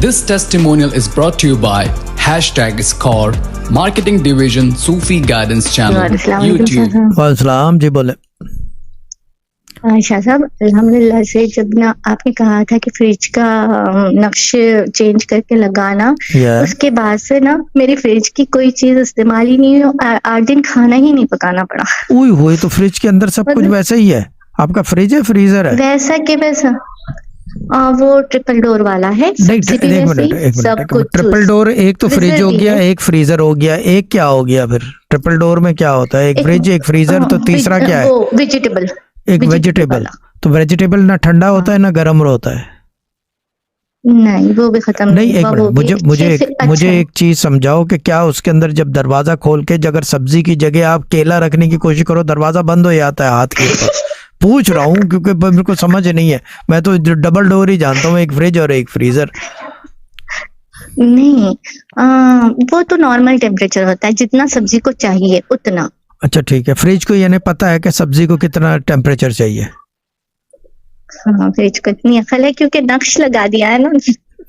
This testimonial is brought to you by #Score, Marketing Division, Sufi Guidance Channel, YouTube. वालेकुम जी बोले। शाह साहब, अल्हम्दुलिल्लाह से जब ना आपने कहा था कि फ्रिज का नक्श चेंज करके लगाना, उसके बाद से ना मेरी फ्रिज की कोई चीज इस्तेमाल ही नहीं हुई। 8 दिन खाना ही नहीं पकाना पड़ा। ओए होए, तो फ्रिज के अंदर सब कुछ वैसा ही है? आपका फ्रिज है फ्रीजर है? वैसा के वैसा। वो ट्रिपल डोर वाला है। एक मिनट, ट्रिपल डोर एक तो फ्रिज हो गया, एक फ्रीजर हो गया, एक क्या हो गया फिर? ट्रिपल डोर में क्या होता है? एक फ्रिज, एक फ्रीजर, तो तीसरा क्या है? वेजिटेबल। एक वेजिटेबल। तो वेजिटेबल ना ठंडा होता है ना गर्म होता है? नहीं, वो भी खत्म नहीं। एक मिनट, मुझे एक चीज समझाओ कि क्या उसके अंदर जब दरवाजा खोल के अगर सब्जी की जगह आप केला रखने की कोशिश करो, दरवाजा बंद हो जाता है हाथ के ऊपर? पूछ रहा हूँ क्योंकि मेरे को समझ नहीं है। मैं तो डबल डोर ही जानता हूँ, एक फ्रिज और एक फ्रीजर। नहीं, वो तो नॉर्मल टेम्परेचर होता है, जितना सब्जी को चाहिए उतना। अच्छा ठीक है। फ्रिज को यानी पता है कि सब्जी को कितना टेम्परेचर चाहिए? हाँ, फ्रिज को इतनी अकल है क्योंकि नक्श लगा दिया है ना।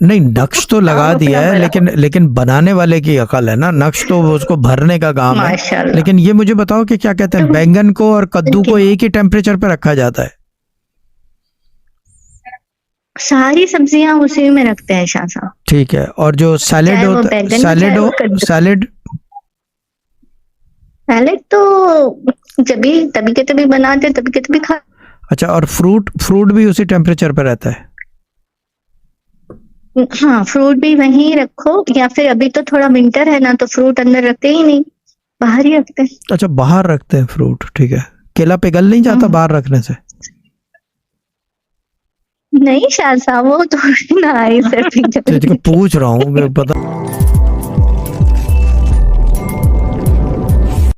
नहीं, नक्श तो लगा दिया है, लेकिन बनाने वाले की अकल है ना। नक्श तो उसको भरने का काम है। लेकिन ये मुझे बताओ कि क्या कहते हैं, बैंगन को और कद्दू को एक ही टेम्परेचर पे रखा जाता है? सारी सब्जियां उसी में रखते हैं शाह साहब। ठीक है। और जो सैलेड होता है, सैलेड तो तभी के तभी बनाते, तभी के तभी खा। अच्छा, और फ्रूट भी उसी टेम्परेचर पे रहता है? हाँ, फ्रूट भी वहीं रखो, या फिर अभी तो थोड़ा विंटर है ना, तो फ्रूट अंदर रखते ही नहीं, बाहर ही रखते हैं। अच्छा, बाहर रखते हैं फ्रूट। ठीक है। केला पिघल नहीं जाता बाहर रखने से? नहीं शाह साहब, वो थोड़ी ना आई से। पूछ रहा हूँ, पता।